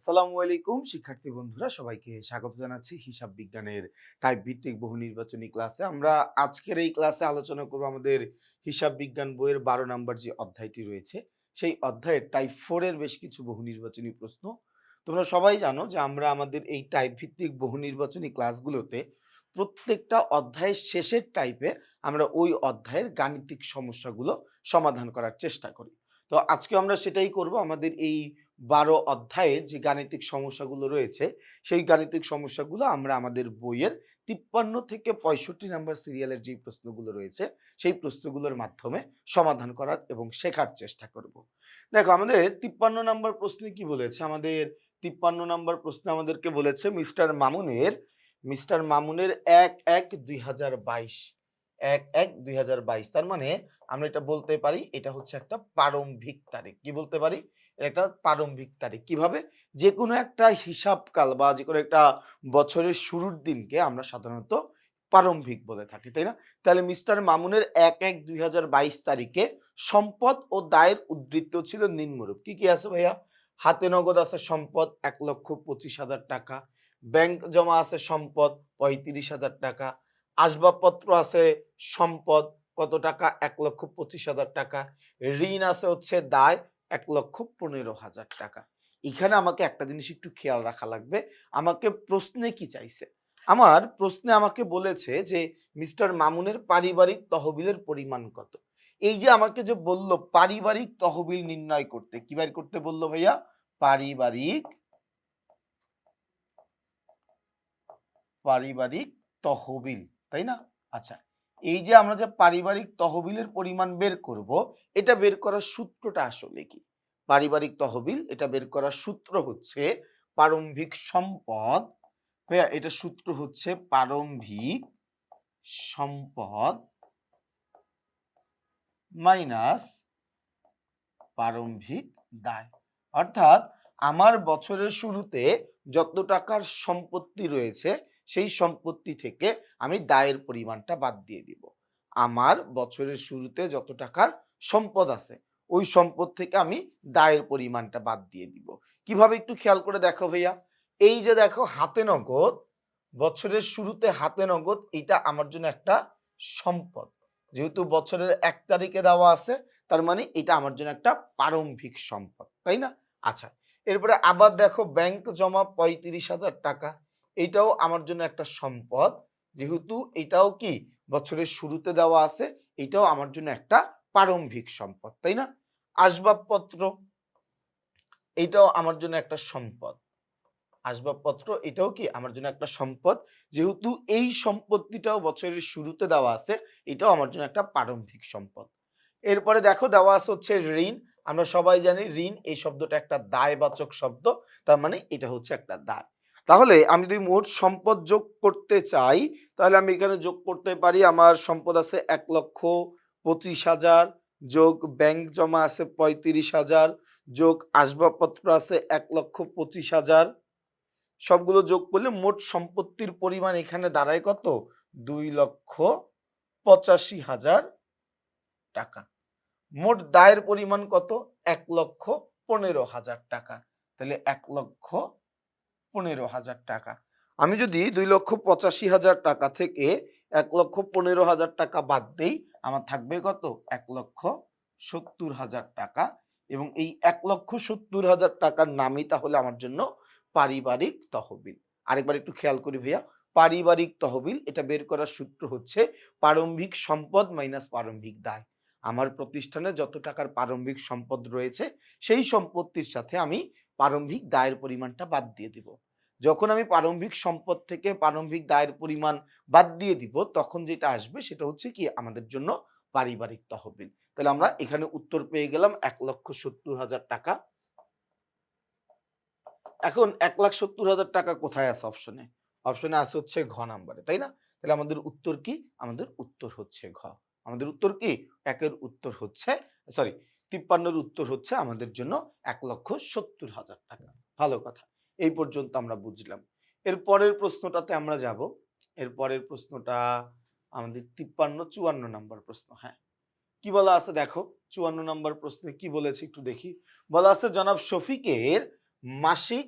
আসসালামু আলাইকুম শিক্ষার্থী বন্ধুরা, সবাইকে স্বাগত জানাচ্ছি হিসাব বিজ্ঞানের টাইপ ভিত্তিক বহু নির্বাচনী ক্লাসে। আমরা আজকের এই ক্লাসে আলোচনা করব আমাদের হিসাব বিজ্ঞান বইয়ের 12 নম্বর যে অধ্যায়টি রয়েছে সেই অধ্যায়ের টাইপ 4 এর বেশ কিছু বহু নির্বাচনী প্রশ্ন। তোমরা সবাই জানো যে আমরা আমাদের এই টাইপ ভিত্তিক বহু নির্বাচনী ক্লাসগুলোতে প্রত্যেকটা অধ্যায়ের শেষের টাইপে আমরা ওই অধ্যায়ের গাণিতিক সমস্যাগুলো সমাধান করার চেষ্টা করি। তো আজকে আমরা সেটাই করব। আমাদের এই 12 অধ্যায়ের যে গাণিতিক সমস্যাগুলো রয়েছে সেই গাণিতিক সমস্যাগুলো আমরা আমাদের বইয়ের 53 থেকে 65 নাম্বার সিরিয়ালের যে প্রশ্নগুলো রয়েছে সেই প্রশ্নগুলোর মাধ্যমে সমাধান করার এবং শেখার চেষ্টা করব। দেখো, আমাদের 53 নাম্বার প্রশ্নে কি বলেছে? আমাদের 53 নাম্বার প্রশ্নে আমাদেরকে বলেছে মিস্টার মামুনের ১-১-২০২২, ১-১-২০২২। তার মানে আমরা এটা বলতে পারি এটা হচ্ছে একটা প্রারম্ভিক তারিখ। কি বলতে পারি? এটা একটা প্রারম্ভিক তারিখ। কিভাবে? যেকোনো একটা হিসাবকাল বা যেকোনো একটা বছরের শুরুর দিনকে আমরা সাধারণত প্রারম্ভিক বলে থাকি, তাই না? তাহলে মিস্টার মামুনের ১-১-২০২২ তারিখে সম্পদ ও দায়ের উদ্ধৃত ছিল নিম্নরূপ। কি কি আছে ভাইয়া? হাতে নগদ আছে সম্পদ ১,২৫,০০০ টাকা, ব্যাংক জমা আছে সম্পদ ৩৫,০০০ টাকা, আসবাবপত্র আছে সম্পদ কত টাকা? ১,২৫,০০০ টাকা, ঋণ আছে হচ্ছে দায় ১,১৫,০০০ টাকা। এখানে আমাকে একটা জিনিস একটু খেয়াল রাখা লাগবে। আমাকে প্রশ্নে কি চাইছে? আমার প্রশ্নে আমাকে বলেছে যে মিস্টার মামুনের পারিবারিক তহবিলের পরিমাণ কত? এই যে আমাকে যে বলল পারিবারিক তহবিল নির্ণয় করতে, কি বের করতে বলল ভাইয়া? পারিবারিক পারিবারিক তহবিল, তাই না? আচ্ছা, এই যে আমরা যে পারিবারিক তহবিলের পরিমাণ বের করব, এটা বের করার সূত্রটা আসলে কি? পারিবারিক তহবিল এটা বের করার সূত্র হচ্ছে প্রারম্ভিক সম্পদ। ভাইয়া, এটা সূত্র হচ্ছে প্রারম্ভিক সম্পদ মাইনাস প্রারম্ভিক দায়। অর্থাৎ আমার বছরের শুরুতে যত টাকার সম্পত্তি রয়েছে সেই সম্পত্তি থেকে আমি দায়ের পরিমাণটা বাদ দিয়ে দিব। আমার বছরের শুরুতে যত টাকার সম্পদ আছে ওই সম্পদ থেকে আমি দায়ের পরিমাণটা বাদ দিয়ে দিব। কিভাবে? একটু খেয়াল করে দেখো ভাইয়া। এই যে দেখো হাতে নগদ, বছরের শুরুতে হাতে নগদ, এটা আমার জন্য একটা সম্পদ। যেহেতু বছরের ১ তারিখে দেওয়া আছে তার মানে এটা আমার জন্য একটা প্রারম্ভিক সম্পদ, তাই না? আচ্ছা, এরপরে আবার দেখো ব্যাংক জমা ৩৫,০০০ টাকা, এটাও আমার জন্য একটা সম্পদ। যেহেতু এটাও কি বছরের শুরুতে দেওয়া আছে, এটাও আমার জন্য একটা প্রারম্ভিক সম্পদ, তাই না? আসবাবপত্র, এটাও আমার জন্য একটা সম্পদ। আসবাবপত্র এটাও কি আমার জন্য একটা সম্পদ। যেহেতু এই সম্পত্তিটাও বছরের শুরুতে দেওয়া আছে, এটাও আমার জন্য একটা প্রারম্ভিক সম্পদ। এরপরে দেখো দেওয়া আছে হচ্ছে ঋণ। আমরা সবাই জানি ঋণ এই শব্দটা একটা দায়বাচক শব্দ, তার মানে এটা হচ্ছে একটা দায়। তাহলে আমি যদি মোট সম্পদ যোগ করতে চাই তাহলে আমি এখানে যোগ করতে পারি। আমার সম্পদ আছে ১,২৫,০০০ যোগ ব্যাংক জমা আছে ৩৫,০০০ যোগ আসবাবপত্র আছে ১,২৫,০০০, সবগুলো যোগ করলে মোট সম্পত্তির পরিমাণ এখানে দাঁড়ায় কত? ২,৮৫,০০০ টাকা। মোট দায়ের পরিমাণ কত? ১,১৫,০০০ টাকা। তাহলে ১,১৫,০০০ টাকা। আমি যদি ২,৮৫,০০০ টাকা থেকে ১,১৫,০০০ টাকা বাদ দেই, আমার থাকবে কত? ১,৭০,০০০ টাকা। এবং এই ১,৭০,০০০ টাকার নামই তাহলে আমার জন্য পারিবারিক তহবিল। আরেকবার একটু খেয়াল করি ভাইয়া। পারিবারিক তহবিল এটা বের করার সূত্র হচ্ছে প্রারম্ভিক সম্পদ মাইনাস প্রারম্ভিক দায়। আমার প্রতিষ্ঠানে যত টাকার প্রারম্ভিক সম্পদ রয়েছে সেই সম্পত্তির সাথে আমি প্রারম্ভিক দায়ের পরিমাণটা বাদ দিয়ে দিব। যখন আমি প্রারম্ভিক সম্পদ থেকে প্রারম্ভিক দায়ের পরিমাণ বাদ দিয়ে দিব তখন যেটা আসবে সেটা হচ্ছে কি আমাদের জন্য পারিবারিক তহবিল। তাহলে আমরা এখানে উত্তর পেয়ে গেলাম ১,৭০,০০০ টাকা। এখন ১,৭০,০০০ টাকা কোথায় আছে অপশনে? অপশনে আছে হচ্ছে ঘ নাম্বারে, তাই না? তাহলে আমাদের উত্তর কি? আমাদের উত্তর হচ্ছে ঘ। আমাদের উত্তর কি? ১ এর উত্তর হচ্ছে, সরি, ৫৩ এর উত্তর হচ্ছে আমাদের জন্য ১,৭০,০০০ টাকা। ভালো কথা। এই পর্যন্ত আমরা বুঝলাম। এর পরের প্রশ্নটাতে আমরা যাব। এর পরের প্রশ্নটা আমাদের ৫৪ নাম্বার প্রশ্ন। হ্যাঁ। কি বলা আছে দেখো, ৫৪ নাম্বার প্রশ্নে কি বলেছে একটু দেখি। বলা আছে জনাব শফিকের মাসিক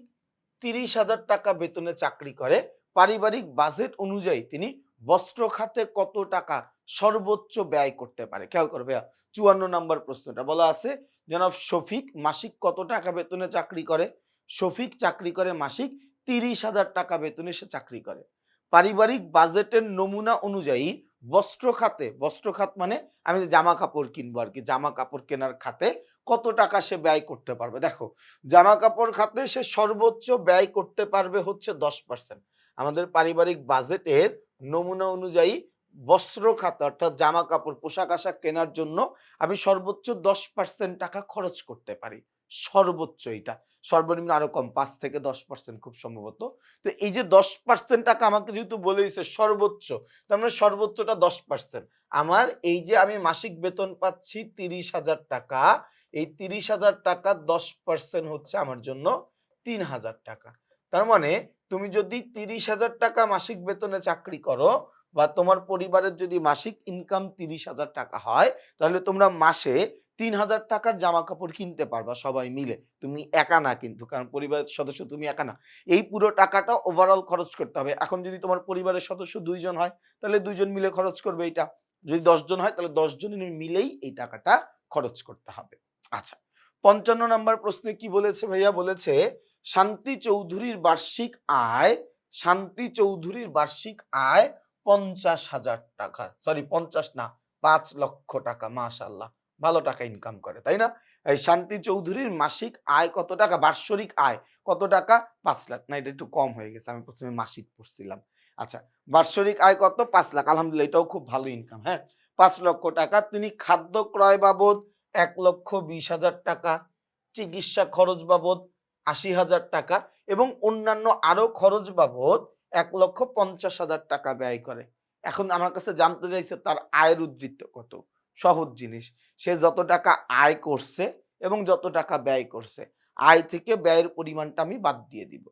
30,000 টাকা বেতনে চাকরি করে, পারিবারিক বাজেট অনুযায়ী তিনি বস্ত্র খাতে কত টাকা সর্বোচ্চ ব্যয় করতে পারে? খেয়াল করবে 54 নম্বর প্রশ্নটা বলা আছে, জনাব শফিক মাসিক কত টাকা বেতনে চাকরি করে? শফিক চাকরি করে মাসিক 30,000 টাকা বেতনে সে চাকরি করে। পারিবারিক বাজেটের নমুনা অনুযায়ী বস্ত্র খাতে, বস্ত্র খাত মানে আমি জামা কাপড় কিনবো আর কি, জামা কাপড় কেনার খাতে কত টাকা সে ব্যয় করতে পারবে? দেখো, জামা কাপড় খাতে সে সর্বোচ্চ ব্যয় করতে পারবে হচ্ছে 10%। আমাদের পারিবারিক বাজেটের নমুনা অনুযায়ী বস্ত্র খাতে অর্থাৎ জামা কাপড় পোশাক আশাক কেনার জন্য আমি সর্বোচ্চ 10% টাকা খরচ করতে পারি। সর্বোচ্চ, এটা সর্বনিম্ন আরো কম, 5 থেকে 10% খুব সম্ভবত। তো এই যে 10% টাকা আমাকে যেহেতু বলে দিচ্ছে সর্বোচ্চ, তার মানে সর্বোচ্চটা 10%। আমার এই যে আমি মাসিক বেতন পাচ্ছি 30,000 টাকা, এই 30,000 টাকা 10% হচ্ছে আমার জন্য 3,000 টাকা। তার মানে তুমি যদি 30,000 টাকা মাসিক বেতনে চাকরি করো বা তোমার পরিবারের যদি মাসিক ইনকাম 30,000 টাকা হয়, তাহলে তোমরা মাসে 3,000 টাকার জামা কাপড় কিনতে পারবা সবাই মিলে। তুমি একা না কিন্তু, কারণ পরিবারের সদস্য তুমি একা না। এই পুরো টাকাটা ওভারঅল খরচ করতে হবে। এখন যদি তোমার পরিবারের সদস্য 2 জন হয়, তাহলে 2 জন মিলে খরচ করবে এটা। যদি 10 জন হয়, তাহলে 10 জনের মিলেই এই টাকাটা খরচ করতে হবে। আচ্ছা, 55 নাম্বার প্রশ্নে কি বলেছে ভাইয়া? বলেছে শান্তি চৌধুরীর বার্ষিক আয়, শান্তি চৌধুরীর বার্ষিক আয় 50,000 টাকা, সরি 50 না, 5 লক্ষ টাকা। মাশাআল্লাহ, ভালো টাকা ইনকাম করে, তাই না? এই শান্তি চৌধুরীর মাসিক আয় কত টাকা? বাৎসরিক আয় কত টাকা? 5 লাখ। না, এটা একটু কম হয়ে গেছে, আমি প্রথমে মাসিক পড়ছিলাম। আচ্ছা, বাৎসরিক আয় কত? 5 লাখ। আলহামদুলিল্লাহ, এটাও খুব ভালো ইনকাম। হ্যাঁ, 5 লক্ষ টাকা। তিনি খাদ্য ক্রয় বাবদ 1,20,000 টাকা, চিকিৎসা খরচ বাবদ 80,000 টাকা এবং অন্যান্য আরো খরচ বাবদ 1,50,000 টাকা ব্যয় করে। এখন আমার কাছে জানতে চাইছে তার আয়ের উদ্ধৃত্ত কত? সহজ জিনিস, সে যত টাকা আয় করছে এবং যত টাকা ব্যয় করছে, আয় থেকে ব্যয়ের পরিমাণটা আমি বাদ দিয়ে দিব।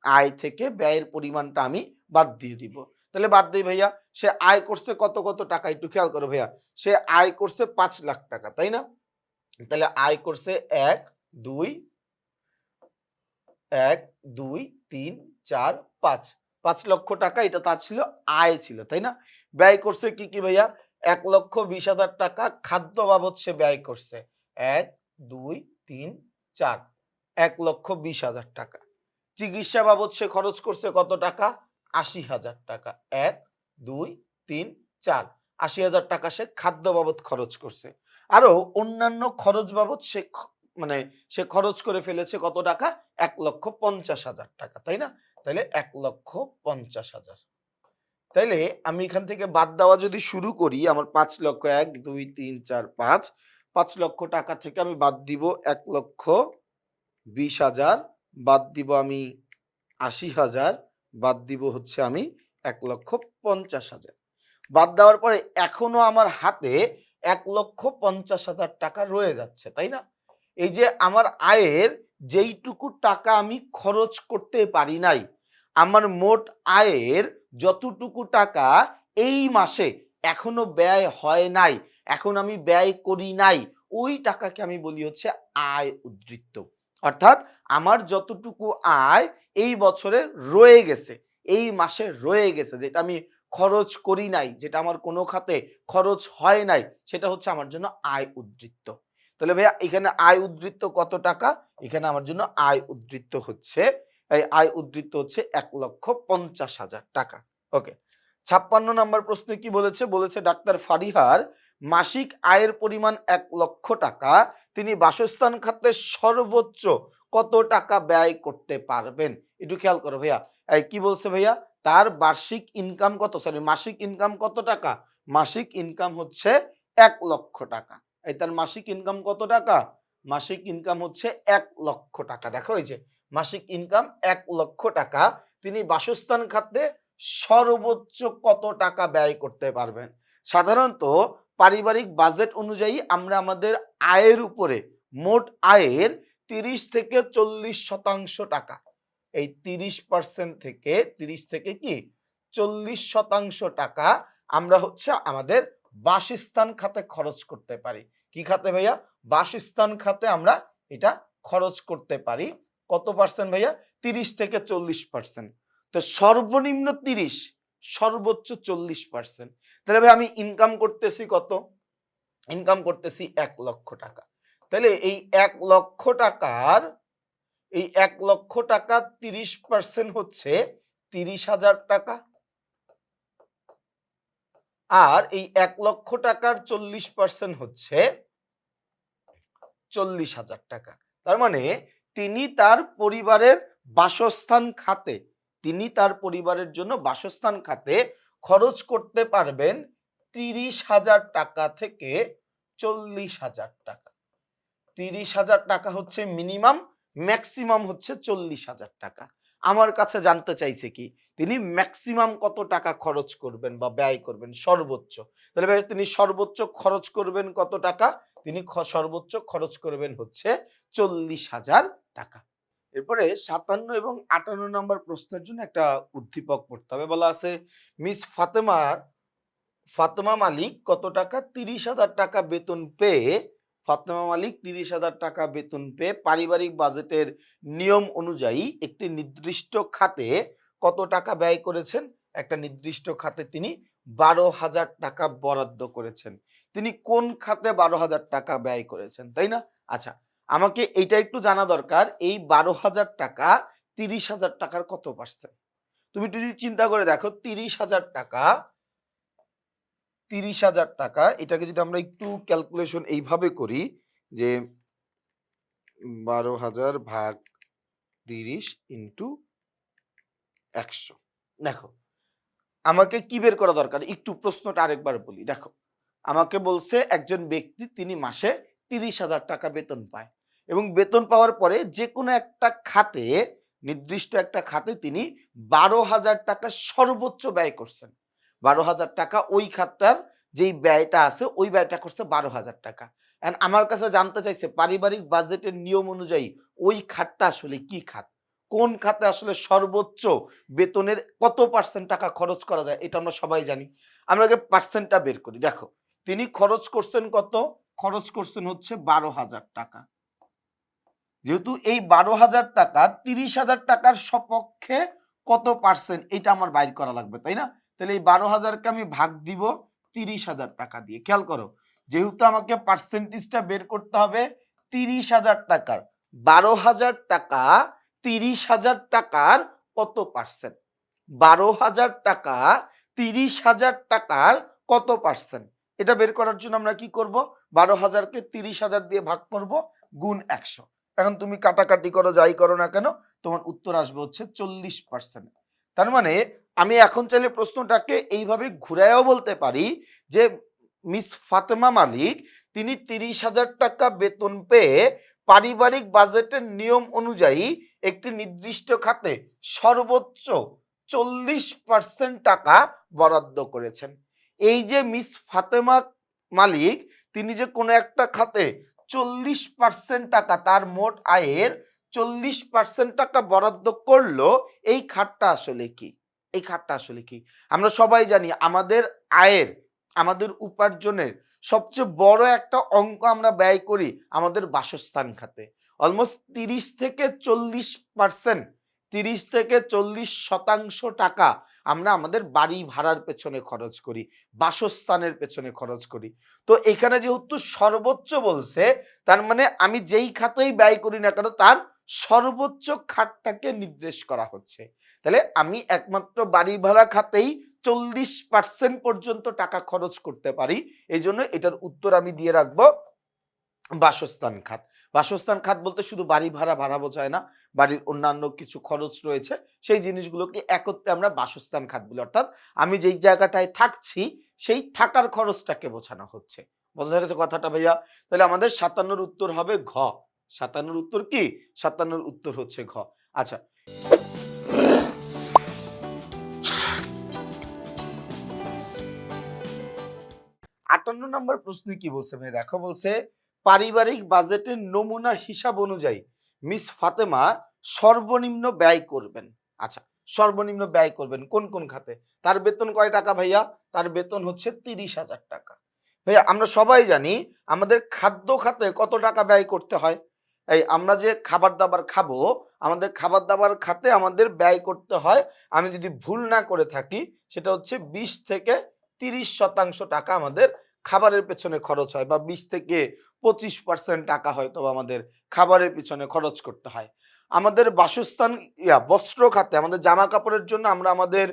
আয় থেকে ব্যয়ের পরিমাণটা আমি বাদ দিয়ে দিব। তাহলে বাদ দেই ভাইয়া, সে আয় করছে কত কত টাকা? একটু খেয়াল করো ভাইয়া, সে আয় করছে 5 লাখ টাকা, তাই না? তাহলে আয় করছে 1 2 1 2 3 4 5, 5 লক্ষ টাকা, এটা তার ছিল আয় ছিল, তাই না? ব্যয় করছে কি কি ভাইয়া? 1,20,000 টাকা খাদ্য বাবদ সে ব্যয় করছে। 1 2 3 4, 1,20,000 টাকা। চিকিৎসা বাবদ সে খরচ করছে কত টাকা? 80,000 টাকা। 1 2 3 4, 80,000 টাকা সে খাদ্য বাবদ খরচ করছে। আরো অন্যান্য খরচ বাবদ সে মানে সে খরচ করে ফেলেছে কত টাকা? 1,50,000 টাকা, তাই না? তাহলে 1,50,000। তাইলে আমি এখান থেকে বাদ দেওয়া যদি শুরু করি, আমার 5 লক্ষ, 1 2 3 4 5, 5 লক্ষ টাকা থেকে আমি বাদ দিব 1,20,000, বাদ দিব আমি 80,000, বাদ দিব হচ্ছে আমি 1,50,000। বাদ দেওয়ার পরে এখনো আমার হাতে 1,50,000 টাকা রয়ে যাচ্ছে, তাই না? এই যে আমার আয়ের যেইটুকু টাকা আমি খরচ করতে পারি নাই, আমার মোট আয়ের যতটুকু টাকা এই মাসে এখনো ব্যয় হয় নাই, এখন আমি ব্যয় করি নাই, ওই টাকাকে আমি বলি হচ্ছে আয় উদ্ধৃত্ত। অর্থাৎ আমার যতটুকু আয় এই বছরে রয়ে গেছে, এই মাসে রয়ে গেছে, যেটা আমি খরচ করি নাই, যেটা আমার কোনো খাতে খরচ হয় নাই, সেটা হচ্ছে আমার জন্য আয় উদ্ধৃত্ত। তাহলে ভাইয়া এখানে আয় উদ্ধৃত্ত কত টাকা? এখানে আমার জন্য আয় উদ্ধৃত্ত হচ্ছে, এই আয় উদ্ধৃত্ত হচ্ছে 1,50,000 টাকা। ওকে, 56 নম্বর প্রশ্নে কি বলেছে? বলেছে ডাক্তার ফারিহার মাসিক আয়ের পরিমাণ 1 লক্ষ টাকা, তিনি বাসস্থান খাতে সর্বোচ্চ কত টাকা ব্যয় করতে পারবেন? একটু খেয়াল করো ভাইয়া, এই কি বলছে ভাইয়া? তার বার্ষিক ইনকাম কত, সরি মাসিক ইনকাম কত টাকা? মাসিক ইনকাম হচ্ছে 1 লক্ষ টাকা। এই তার মাসিক ইনকাম কত টাকা? মাসিক ইনকাম হচ্ছে 1 লক্ষ টাকা। দেখো, এই যে মাসিক ইনকাম 1 লক্ষ টাকা, তিনি বাসস্থান খাতে সর্বোচ্চ কত টাকা ব্যয় করতে পারবেন? সাধারণত পারিবারিক বাজেট অনুযায়ী আমরা আমাদের আয়ের উপরে, মোট আয়ের 30 থেকে 40% টাকা, এই 30% থেকে 30 থেকে কি 40% টাকা আমরা হচ্ছে আমাদের বাসস্থান খাতে খরচ করতে পারি। কি খাতে ভাইয়া? বাসস্থান খাতে আমরা এটা খরচ করতে পারি। কত পার্সেন্ট ভাইয়া? 30 থেকে 40%। তো সর্বনিম্ন 30, সর্বোচ্চ 40%। তাহলে ভাই আমি ইনকাম করতেছি কত? ইনকাম করতেছি 1 লক্ষ টাকা। তাহলে এই 1 লক্ষ টাকার 30% হচ্ছে 30,000 টাকা। আর এই 1 লক্ষ টাকার 40% হচ্ছে 40,000 টাকা। তার মানে তিনি তার পরিবারের বাসস্থান খাতে, তিনি তার পরিবারের জন্য বাসস্থান খাতে খরচ করতে পারবেন 30,000 টাকা থেকে 40,000 টাকা। 30,000 টাকা হচ্ছে মিনিমাম, ম্যাক্সিমাম হচ্ছে 40,000 টাকা। আমার কাছে জানতে চাইছে কি তিনি ম্যাক্সিমাম কত টাকা খরচ করবেন বা ব্যয় করবেন সর্বোচ্চ। তাহলে ভাই তিনি সর্বোচ্চ খরচ করবেন কত টাকা? তিনি সর্বোচ্চ খরচ করবেন হচ্ছে 40,000 টাকা। এরপরে 57 এবং 58 নম্বর প্রশ্নের জন্য একটা উদ্দীপক পড়তে হবে। বলা আছে মিস ফাতেমা মালিক কত টাকা? 30,000 টাকা বেতন পেয়ে, ফাতেমা মালিক 30,000 টাকা বেতন পেয়ে পারিবারিক বাজেটের নিয়ম অনুযায়ী একটি নির্দিষ্ট খাতে কত টাকা ব্যয় করেছেন? একটা নির্দিষ্ট খাতে তিনি 12,000 টাকা বরাদ্দ করেছেন। তিনি কোন খাতে 12,000 টাকা ব্যয় করেছেন, তাই না? আচ্ছা, আমাকে এইটা একটু জানা দরকার, এই 12,000 টাকা 30,000 টাকার কত পার্সেন্ট? তুমি যদি চিন্তা করে দেখো 30,000 টাকা, 30,000 টাকা এটাকে যদি আমরা একটু ক্যালকুলেশন এইভাবে করি যে 12,000 ভাগ 30 ইন্টু 100। দেখো আমাকে কি বের করা দরকার, একটু প্রশ্নটা আরেকবার বলি। দেখো আমাকে বলছে একজন ব্যক্তি তিনি মাসে 30,000 টাকা বেতন পায় এবং বেতন পাওয়ার পরে যে কোনো একটা খাতে, নির্দিষ্ট একটা খাতে তিনি 12,000 টাকা সর্বোচ্চ ব্যয় করছেন। 12,000 টাকা ওই খাতটার যেই ব্যয়টা আছে ওই ব্যয়টা করছে 12,000 টাকা। এখন আমার কাছে জানতে চাইছে পারিবারিক বাজেটের নিয়ম অনুযায়ী ওই খাতটা আসলে কি খাত, কোন খাতে আসলে সর্বোচ্চ বেতনের কত পার্সেন্ট টাকা খরচ করা যায়, এটা আমরা সবাই জানি। আমরা আগে পার্সেন্টটা বের করি। দেখো তিনি খরচ করছেন কত? খরচ করছেন হচ্ছে 12,000 টাকা। যেহেতু এই 12,000 টাকা 30,000 টাকার সপক্ষে কত পার্সেন্ট এটা আমার বাইর করা লাগবে, তাই না? তাহলে এই 12,000কে আমি ভাগ দিব 30,000 টাকা দিয়ে। খেয়াল করো, যেহেতু আমাকে পার্সেন্টেজটা বের করতে হবে 30,000 টাকার, 12,000 টাকা 30,000 টাকার কত পার্সেন্ট? 12,000 টাকা 30,000 টাকার কত পার্সেন্ট? এটা বের করার জন্য আমরা কি করব? 12,000কে 30,000 দিয়ে ভাগ করব, গুণ 100। এখন তুমি কাটাকাটি করো, যাই করো না কেন, তোমার উত্তর আসবে হচ্ছে 40%। তার মানে আমি এখন চাইলে প্রশ্নটাকে এইভাবে ঘুরাইও বলতে পারি যে মিস ফাতেমা মালিক তিনি 30,000 টাকা বেতন পেয়ে পারিবারিক বাজেটের নিয়ম অনুযায়ী একটি নির্দিষ্ট খাতে সর্বোচ্চ 40% টাকা বরাদ্দ করেছেন। এই যে মিস ফাতেমা মালিক তিনি যে কোনো একটা খাতে 40% টাকা, তার মোট আয়ের 40% টাকা বরাদ্দ করলো, এই খাতটা আসলে কি? এই খাতটা আসলে কি? আমরা সবাই জানি আমাদের আয়ের, আমাদের উপার্জনের সবচেয়ে বড় একটা অঙ্ক আমরা ব্যয় করি আমাদের বাসস্থান খাতে। অলমোস্ট 30 থেকে 40%, 30 থেকে 40% টাকা আমরা আমাদের বাড়ি ভাড়ার পেছনে খরচ করি, বাসস্থানের পেছনে খরচ করি। তো এখানে যেহেতু সর্বোচ্চ বলছে, তার মানে আমি যেই খাতেই ব্যয় করি না কেন তার সর্বোচ্চ খাতটাকে নির্দেশ করা হচ্ছে। তাহলে আমি একমাত্র বাড়ি ভাড়া খাতেই 40% পর্যন্ত টাকা খরচ করতে পারি। এই জন্য এটার উত্তর আমি দিয়ে রাখবো বাসস্থান খাত। বাসস্থান খাত বলতে শুধু বাড়ি ভাড়া বোঝায় না, বাড়ির অন্যান্য কিছু খরচ রয়েছে, সেই জিনিসগুলোকে একত্রে আমরা বাসস্থান খাত বলি। অর্থাৎ আমি যেই জায়গাটায় থাকছি সেই থাকার খরচটাকে বোঝানো হচ্ছে। বোঝা গেছে কথাটা ভাইয়া? তাহলে আমাদের 57 উত্তর হবে ঘ। 57 উত্তর কি? 57 উত্তর হচ্ছে ঘ। আচ্ছা, 58 নম্বর প্রশ্নে কি বলছে ভাই? দেখো বলছে পারিবারিক বাজেটের নমুনা হিসাব অনুযায়ী মিস ফাতেমা সর্বনিম্ন ব্যয় করবেন। আচ্ছা, সর্বনিম্ন ব্যয় করবেন কোন কোন খাতে? তার বেতন কয় টাকা ভাইয়া? তার বেতন হচ্ছে 30,000 টাকা। ভাইয়া আমরা সবাই জানি আমাদের খাদ্য খাতে কত টাকা ব্যয় করতে হয়? এই আমরা যে খাবার দাবার খাবো, আমাদের খাবার দাবার খাতে আমাদের ব্যয় করতে হয়, আমি যদি ভুল না করে থাকি, সেটা হচ্ছে 20 থেকে 30% টাকা আমাদের খাবারের পেছনে খরচ হয়, বা 20 থেকে 25% টাকা হয়তো আমাদের খাবারের পিছনে খরচ করতে হয়। আমাদের বাসস্থান, বস্ত্র খাতে আমাদের জামা কাপড়ের জন্য আমরা আমাদের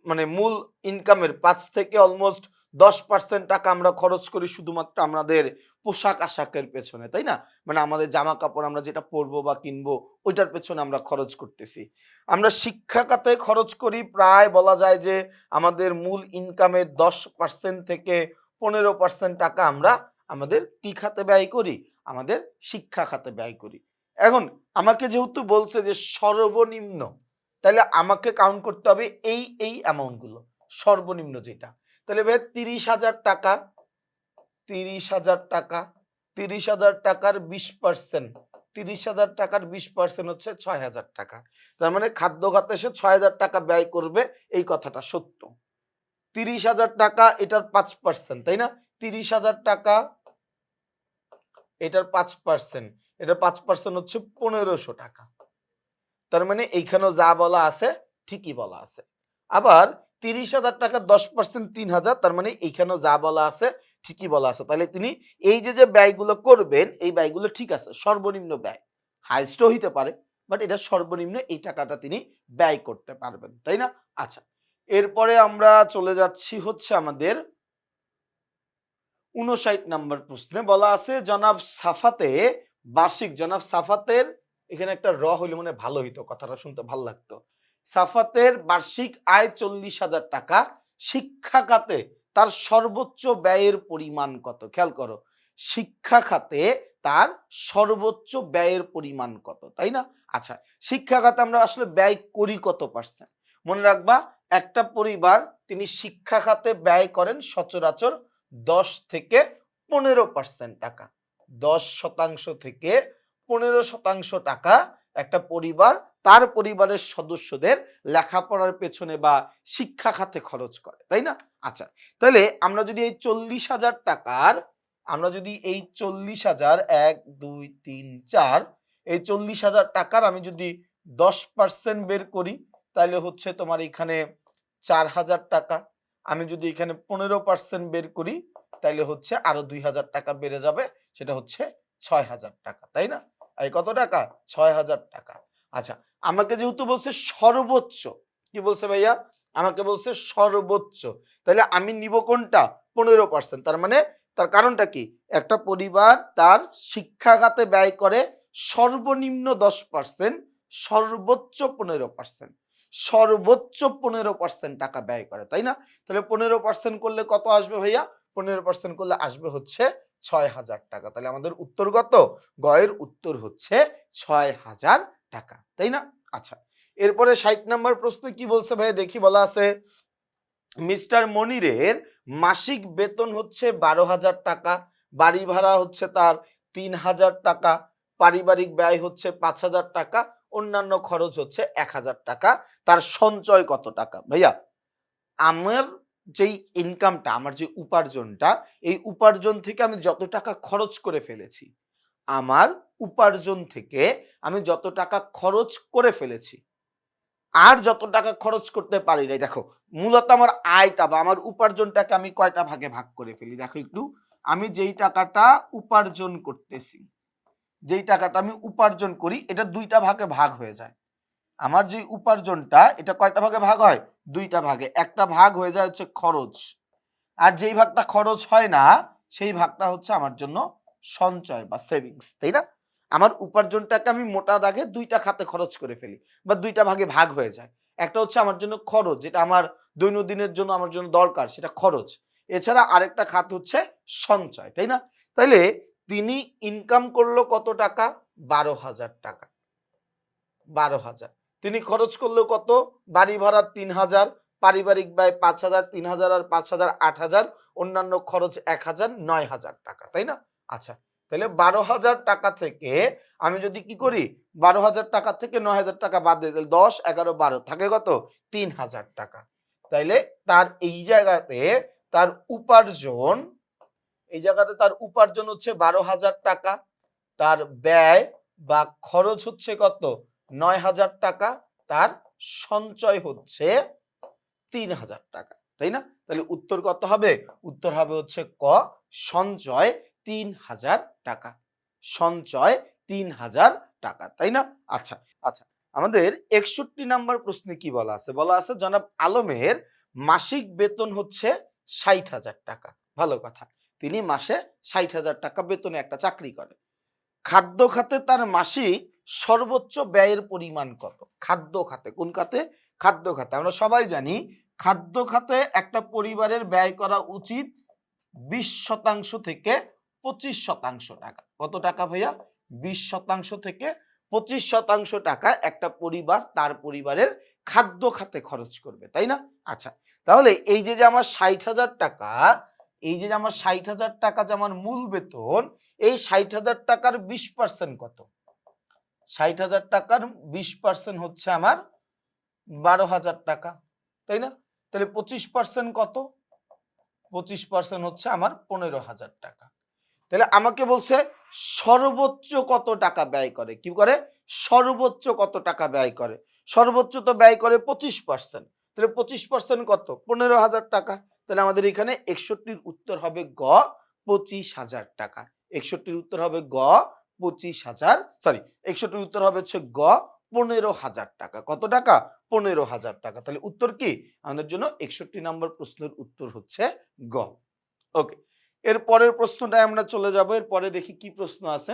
মানে মূল ইনকামের 5 থেকে অলমোস্ট 10% টাকা আমরা খরচ করি শুধুমাত্র আমাদের পোশাক আশাকের পেছনে, তাই না? মানে আমাদের জামা কাপড় আমরা যেটা পরবো বা কিনবো ওইটার পেছনে আমরা খরচ করতেছি। আমরা শিক্ষা খাতে খরচ করি প্রায় বলা যায় যে আমাদের মূল ইনকামের 10% থেকে 15% টাকা আমরা আমাদের কি খাতে ব্যয় করি? আমাদের শিক্ষা খাতে ব্যয় করি। এখন আমাকে যেহেতু বলছে যে সর্বনিম্ন, তাহলে আমাকে কাউন্ট করতে হবে এই অ্যামাউন্ট গুলো, সর্বনিম্ন যেটা। তাহলে ভাই 30,000 টাকা, 30,000 টাকা, 30,000 টাকার 20%, 30,000 টাকার 20% হচ্ছে 6,000 টাকা। তার মানে খাদ্য খাতে সে 6,000 টাকা ব্যয় করবে, এই কথাটা সত্য। 30,000 টাকা এটার 5%, তাই না? 30,000 টাকা এটার 5%, এটার 5% হচ্ছে 1500 টাকা। তার মানে এইখানেও যা বলা আছে ঠিকই বলা আছে। আবার 30,000 টাকা 10% 3,000, তার মানে এইখানেও যা বলা আছে ঠিকই বলা আছে। তাহলে তিনি এই যে ব্যয়গুলো করবেন, এই ব্যয়গুলো ঠিক আছে, সর্বনিম্ন ব্যয়। হাইয়েস্টও হইতে পারে, বাট এটা সর্বনিম্ন এই টাকাটা তিনি ব্যয় করতে পারবেন, তাই না? আচ্ছা, এরপরে আমরা চলে যাচ্ছি হচ্ছে আমাদের 59 নাম্বার প্রশ্নে। বলা আছে জনাব সাফাতে বার্ষিক, জনাব সাফাতের, এখানে একটা র হইলে মনে ভালো হইতো, কথাটা শুনতে ভালো লাগতো। সাফাতের বার্ষিক আয় 40,000 টাকা, শিক্ষা খাতে তার সর্বোচ্চ ব্যয়ের পরিমাণ কত? খেয়াল করো, শিক্ষা খাতে তার সর্বোচ্চ ব্যয়ের পরিমাণ কত, তাই না? আচ্ছা, শিক্ষা খাতে আমরা আসলে ব্যয় করি কত পার্সেন্ট? মনে রাখবা, একটা পরিবার তিনি শিক্ষা খাতে ব্যয় করেন সচরাচর 10 থেকে 15% টাকা। 10% থেকে 15% টাকা একটা পরিবার তার পরিবারের সদস্যদের লেখাপড়ার পেছনে বা শিক্ষা খাতে খরচ করে, তাই না? আচ্ছা, তাহলে আমরা যদি এই 40,000 টাকার, আমরা যদি এই 40,000 1 2 3 4, এই 40,000 টাকার আমি যদি 10% বের করি, তাহলে হচ্ছে তোমার এখানে 4,000 টাকা। আমি যদি এখানে 15% বের করি, তাইলে হচ্ছে আরো 2,000 টাকা বেড়ে যাবে, সেটা হচ্ছে 6,000 টাকা, তাই না? এই কত টাকা? 6,000 টাকা। আচ্ছা, আমাকে যেহেতু বলছে সর্বোচ্চ, কি বলছে ভাইয়া? আমাকে বলছে সর্বোচ্চ, তাহলে আমি নিব কোনটা? 15%। তার মানে তার কারণটা কি? একটা পরিবার তার শিক্ষাখাতে ব্যয় করে সর্বনিম্ন 10%, সর্বোচ্চ 15%, সর্বোচ্চ 15% টাকা ব্যয় করে, তাই না? তাহলে 15% করলে কত আসবে ভাইয়া? 15% করলে আসবে হচ্ছে 6,000 টাকা। তাহলে আমাদের উত্তর কত? গয়ের উত্তর হচ্ছে 6,000 টাকা, তাই না? আচ্ছা, এরপরে 60 নাম্বার প্রশ্ন কি বলছে ভাইয়া দেখি। বলা আছে মিস্টার মনিরের মাসিক বেতন হচ্ছে 12,000 টাকা, বাড়ি ভাড়া হচ্ছে তার 3,000 টাকা, পারিবারিক ব্যয় হচ্ছে 5,000 টাকা, অন্যান্য খরচ হচ্ছে 1,000 টাকা। তার সঞ্চয় কত টাকা? ভাইয়া, আমার যেই ইনকামটা, আমার যে উপার্জনটা, এই উপার্জন থেকে আমি যত টাকা খরচ করে ফেলেছি, আমার উপার্জন থেকে আমি যত টাকা খরচ করে ফেলেছি, আর যত টাকা খরচ করতে পারি নাই, দেখো মূলত আমার আয়টা বা আমার উপার্জনটাকে আমি কয়টা ভাগে ভাগ করে ফেলি দেখো একটু। আমি যেই টাকাটা উপার্জন করতেছি, যেই টাকাটা আমি উপার্জন করি, এটা দুইটা ভাগে ভাগ হয়ে যায়। আমার যে উপার্জনটা, এটা কয়টা ভাগে ভাগ হয়? দুইটা ভাগে। একটা ভাগ হয়ে যায় হচ্ছে খরচ, আর যেই ভাগটা খরচ হয় না, সেই ভাগটা হচ্ছে আমার জন্য সঞ্চয় বা সেভিংস, তাই না? আমার উপার্জনটাকে আমি মোটা দাগে দুইটা খাতে খরচ করে ফেলি, বা দুইটা ভাগে ভাগ হয়ে যায়। একটা হচ্ছে আমার জন্য খরচ, যেটা আমার দৈনন্দিনের জন্য আমার জন্য দরকার, সেটা খরচ। এছাড়া আরেকটা খাত হচ্ছে সঞ্চয়, তাই না? তাইলে তিনি ইনকাম করলো কত টাকা? 12,000 টাকা। 12,000। তিনি খরচ করলো কত? বাড়ি ভাড়া 3,000, পারিবারিক ব্যয় 5,000, 3,000 আর 5,000 8,000, অন্যান্য খরচ 1,000, 9,000 টাকা, তাই না? আচ্ছা, তাহলে 12,000 টাকা থেকে আমি যদি কি করি, 12,000 টাকা থেকে 9,000 টাকা বাদ দিয়ে দিই, 10 11 12 থাকে কত? 3,000 টাকা। তাইলে তার এই জায়গাতে তার উপার্জন, এই জায়গাতে তার উপার্জন হচ্ছে 12,000 টাকা। তার ব্যয় বা খরচ হচ্ছে কত ৯,০০০ টাকা, তার সঞ্চয় হচ্ছে ৩,০০০ টাকা, তাই না? তাহলে উত্তর কত হবে? উত্তর হবে হচ্ছে ক, সঞ্চয় ৩,০০০ টাকা। সঞ্চয় ৩,০০০ টাকা, তাই না? আচ্ছা আচ্ছা, আমাদের ৬১ নাম্বার প্রশ্নে কি বলা আছে? বলা আছে জনাব আলমের মাসিক বেতন হচ্ছে ৬০,০০০ টাকা। ভালো কথা, তিনি মাসে ৬০,০০০ টাকা বেতনে একটা চাকরি করে। খাদ্য খাতে তার মাসিক সর্বোচ্চ ব্যয়ের পরিমাণ কত? খাদ্য খাতে, কোন খাতে? খাদ্য খাতে। আমরা সবাই জানি খাদ্য খাতে একটা পরিবারের ব্যয় করা উচিত ২০% থেকে ২৫% টাকা। কত টাকা ভাইয়া? ২০% থেকে ২৫% টাকা একটা পরিবার তার পরিবারের খাদ্য খাতে খরচ করবে, তাই না? আচ্ছা, তাহলে এই যে আমার ৬০,০০০ টাকা, এই যে আমার ৬০,০০০ টাকা যে আমার মূল বেতন, এই ৬০,০০০ টাকার ২০% কত? ৬০,০০০ টাকার ২০% হচ্ছে আমার ১২,০০০ টাকা, তাই না? তাহলে ২৫% কত? ২৫% হচ্ছে আমার ১৫,০০০ টাকা। তাহলে আমাকে বলছে সর্বোচ্চ কত টাকা ব্যয় করে? কি করে? সর্বোচ্চ কত টাকা ব্যয় করে? সর্বোচ্চ তো ব্যয় করে ২৫%। তাহলে ২৫% কত? ১৫,০০০ টাকা। তাহলে আমাদের এখানে ৬১-র উত্তর হবে গ, ২৫,০০০ টাকা। ৬১-র উত্তর হবে গ, ২৫,০০০, সরি, ৬১-র উত্তর হবে হচ্ছে গ, ১৫,০০০ টাকা। কত টাকা? ১৫,০০০ টাকা। তাহলে উত্তর কি? আমাদের জন্য ৬১ নম্বর প্রশ্নের উত্তর হচ্ছে গ। ওকে, এর পরের প্রশ্নটায় আমরা চলে যাব। এর পরে দেখি কি প্রশ্ন আছে।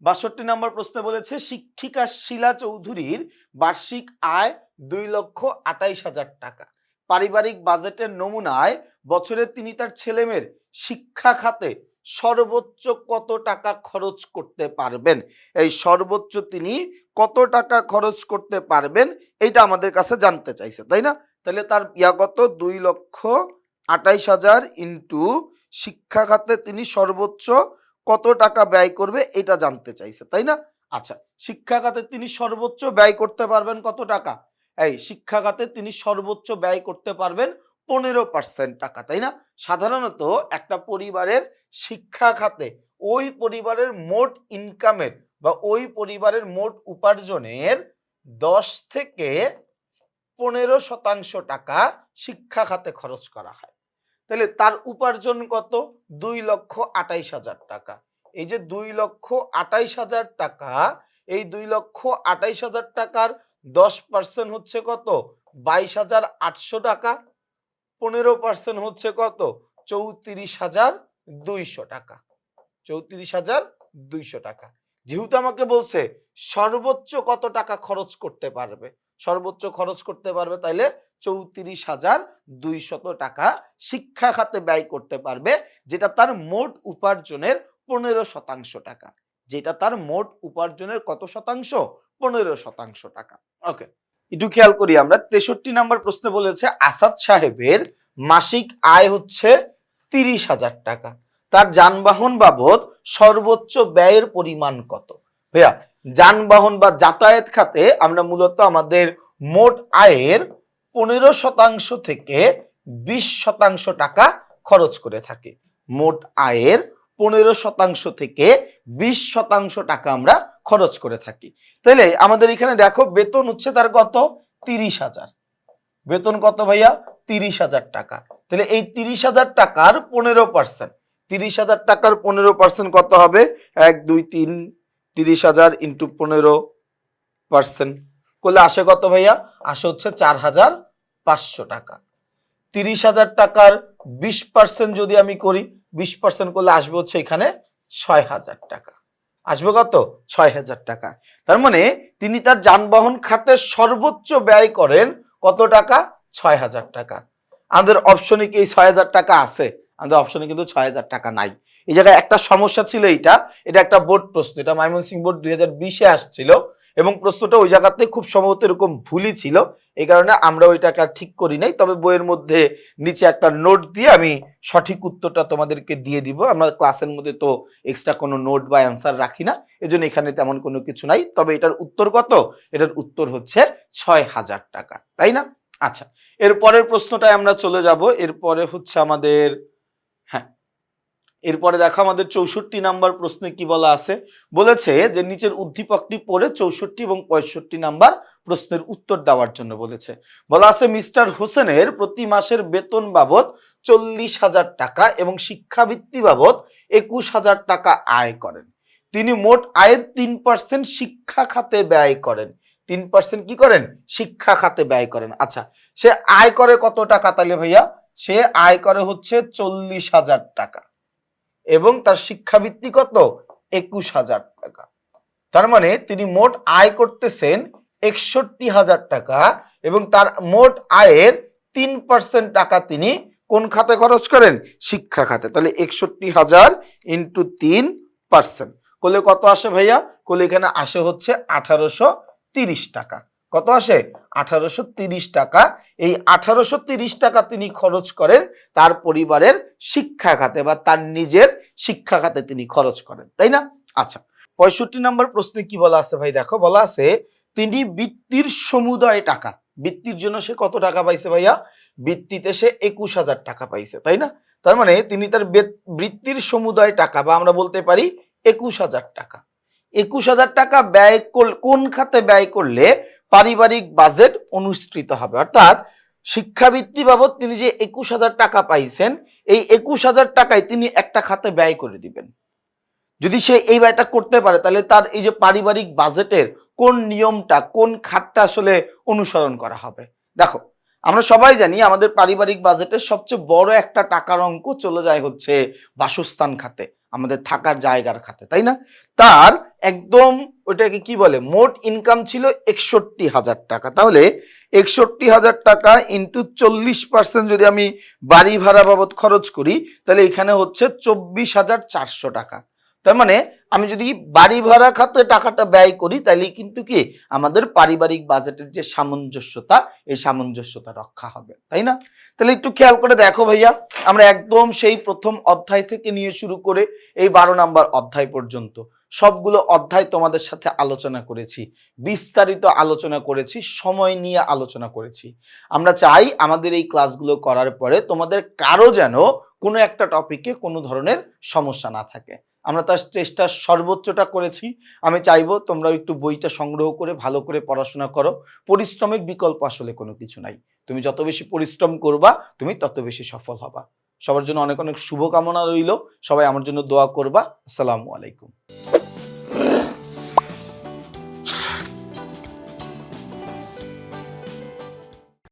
৬২ নম্বর প্রশ্নে বলেছে শিক্ষিকা শিলা চৌধুরীর বার্ষিক আয় ২,২৮,০০০ টাকা। পারিবারিক বাজেটের নমুনায় বছরে তিনি তার ছেলেমেয়ের শিক্ষা খাতে সর্বোচ্চ কত টাকা খরচ করতে পারবেন? এই সর্বোচ্চ তিনি কত টাকা খরচ করতে পারবেন এইটা আমাদের কাছে জানতে চাইছে, তাই না? তাহলে তার কত? ২,২৮,০০০ ইন্টু শিক্ষা খাতে তিনি সর্বোচ্চ কত টাকা ব্যয় করবে এটা জানতে চাইছে, তাই না? আচ্ছা, শিক্ষা খাতে তিনি সর্বোচ্চ ব্যয় করতে পারবেন কত টাকা? এই শিক্ষা খাতে তিনি সর্বোচ্চ ব্যয় করতে পারবেন ১৫% টাকা, তাই না? সাধারণত একটা পরিবারের শিক্ষা খাতে ওই পরিবারের মোট ইনকামের বা ওই পরিবারের মোট উপার্জনের ১০ থেকে ১৫% টাকা শিক্ষা খাতে খরচ করা হয়। তাহলে তার উপার্জন কত? ২,২৮,০০০ টাকা। এই যে ২,২৮,০০০ টাকা, এই ২,২৮,০০০ টাকার ১০% হচ্ছে কত? ২২,৮০০ টাকা। ১৫% হচ্ছে কত? ৩৪,২০০ টাকা। ৩৪,২০০ টাকা। যেহেতু আমাকে বলছে সর্বোচ্চ কত টাকা খরচ করতে পারবে, সর্বোচ্চ খরচ করতে পারবে, তাইলে ৩৪,২০০ টাকা শিক্ষা খাতে ব্যয় করতে পারবে, যেটা তার মোট উপার্জনের ১৫% টাকা। যেটা তার মোট উপার্জনের কত শতাংশ? ১৫% টাকা। ওকে, একটু খেয়াল করি আমরা। ৬৩ নম্বর প্রশ্নে বলেছে আসাদ সাহেবের মাসিক আয় হচ্ছে ৩০,০০০ টাকা। তার যানবাহন বাবদ সর্বোচ্চ ব্যয়ের পরিমাণ কত? ভাইয়া, যানবাহন বা যাতায়াত খাতে আমরা মূলত আমাদের মোট আয়ের ১৫% থেকে ২০% টাকা খরচ করে থাকি। মোট আয়ের ১৫% থেকে ২০% টাকা আমরা খরচ করে থাকি। তাহলে আমাদের এখানে দেখো বেতন হচ্ছে তার কত? ৩০,০০০। বেতন কত ভাইয়া? ৩০,০০০ টাকা। তাহলে এই ৩০,০০০ টাকার ১৫%, ৩০,০০০ টাকার ১৫% কত হবে? ১ ২ ৩, ৩০,০০০ ইন্টু ১৫% করলে আসে কত ভাইয়া? আসে হচ্ছে ৪,৫০০ টাকা। ৩০,০০০ টাকার ২০% যদি আমি করি, ২০% করলে আসবে হচ্ছে এখানে ৬,০০০ টাকা। আসবে কত? ৬,০০০ টাকা। তার মানে তিনি তার যানবাহন খাতে সর্বোচ্চ ব্যয় করেন কত টাকা? ৬,০০০ টাকা। আমাদের অপশনে কি এই ৬,০০০ টাকা আছে? আমাদের অপশনে কিন্তু ৬,০০০ টাকা নাই। এই জায়গায় একটা সমস্যা ছিল, এটা একটা বোর্ড প্রশ্ন, এটা ময়মনসিংহ বোর্ড ২০২০-এ আসছিল এবং প্রশ্নটা ওই জায়গাতে খুব সম্ভবত এরকম ভুলই ছিল। এই কারণে আমরা ওইটাকে আর ঠিক করি নাই। তবে বইয়ের মধ্যে নিচে একটা নোট দিয়ে আমি সঠিক উত্তরটা তোমাদেরকে দিয়ে দিব। আমরা ক্লাসের মধ্যে তো এক্সট্রা কোনো নোট বা অ্যান্সার রাখি না, এজন্য এখানে তেমন কোনো কিছু নাই। তবে এটার উত্তর কত? এটার উত্তর হচ্ছে ৬,০০০ টাকা, তাই না? আচ্ছা, এর পরের প্রশ্নটায় আমরা চলে যাব। এরপরে হচ্ছে আমাদের, হ্যাঁ, এরপরে দেখো আমাদের 64 নাম্বার প্রশ্নে কি বলা আছে, বলেছে যে নিচের উদ্দীপকটি পড়ে 64 এবং 65 নাম্বার প্রশ্নের উত্তর দেওয়ার জন্য বলেছে। বলা আছে মিস্টার হোসেনের প্রতি মাসের বেতন বাবদ 40,000 টাকা এবং শিক্ষাবৃত্তি বাবদ 21,000 টাকা আয় করেন। তিনি মোট আয়ের 3% শিক্ষা খাতে ব্যয় করেন। 3% কি করেন? শিক্ষা খাতে ব্যয় করেন। আচ্ছা, সে আয় করে কত টাকা তাহলে ভাইয়া? সে আয় করে হচ্ছে 40,000 টাকা এবং তার শিক্ষাবৃত্তি কত? 21,000 টাকা। তার মানে তিনি মোট আয় করতেছেন 61,000 টাকা এবং তার মোট আয়ের 3% টাকা তিনি কোন খাতে খরচ করেন? শিক্ষা খাতে। তাহলে 61,000 ইন্টু 3% করলে কত আসে ভাইয়া? করলে এখানে আসে হচ্ছে 1830 টাকা। কত আসে? 1830 টাকা। এই 1830 টাকা তিনি খরচ করেন তার পরিবারের শিক্ষা খাতে বা তার নিজের শিক্ষা খাতে তিনি খরচ করেন, তাই না? আচ্ছা, 65 নম্বর প্রশ্নে কি বলা আছে ভাই? দেখো বলা আছে তিনি বৃত্তির সমুদয় টাকা, বৃত্তির জন্য সে কত টাকা পাইছে ভাইয়া? বৃত্তিতে সে 21,000 টাকা পাইছে, তাই না? তার মানে তিনি তার বৃত্তির সমুদয় টাকা বা আমরা বলতে পারি 21,000 টাকা, 21,000 টাকা ব্যয় কোন খাতে ব্যয় করলে পারিবারিক বাজেট অনুসৃত হবে? অর্থাৎ শিক্ষাবৃত্তি বাবদ তিনি যে 21,000 টাকা পাইছেন, এই 21,000 টাকায় তিনি একটা খাতে ব্যয় করে দিবেন। যদি সে এই ব্যয়টা করতে পারে তাহলে তার এই যে পারিবারিক বাজেটের কোন নিয়মটা, কোন খাতটা আসলে অনুসরণ করা হবে? দেখো, আমরা সবাই জানি আমাদের পারিবারিক বাজেটের সবচেয়ে বড় একটা টাকার অঙ্ক চলে যায় হচ্ছে বাসস্থান খাতে, আমাদের থাকার জায়গার খাতে, তাই না? তার একদম ওইটাকে কি বলে, মোট ইনকাম ছিল 61,000 টাকা। তাহলে 61,000 টাকা ইন্টু 40% যদি আমি বাড়ি ভাড়া বাবদ খরচ করি তাহলে এখানে হচ্ছে 24,400 টাকা। তার মানে আমি যদি বাড়ি ভাড়া খাতে টাকাটা ব্যয় করি তাহলে কিন্তু কি আমাদের পারিবারিক বাজেটের যে সামঞ্জস্যতা, এই সামঞ্জস্যতা রক্ষা হবে, তাই না? তাহলে একটু খেয়াল করে দেখো ভাইয়া, আমরা একদম সেই প্রথম অধ্যায় থেকে নিয়ে শুরু করে এই 12 নাম্বার অধ্যায় পর্যন্ত সবগুলো অধ্যায় তোমাদের সাথে আলোচনা করেছি, বিস্তারিত আলোচনা করেছি, সময় নিয়ে আলোচনা করেছি। আমরা চাই আমাদের এই ক্লাসগুলো করার পরে তোমাদের কারো যেন কোনো একটা টপিকে কোনো ধরনের সমস্যা না থাকে। আমরা তার চেষ্টার সর্বোচ্চটা করেছি। আমি চাইবো তোমরা একটু বইটা সংগ্রহ করে ভালো করে পড়াশোনা করো। পরিশ্রমের বিকল্প আসলে কোনো কিছু নাই। তুমি যত বেশি পরিশ্রম করবা তুমি তত বেশি সফল হবা। সবার জন্য অনেক অনেক শুভকামনা রইল। সবাই আমার জন্য দোয়া করবা। আসসালামু আলাইকুম।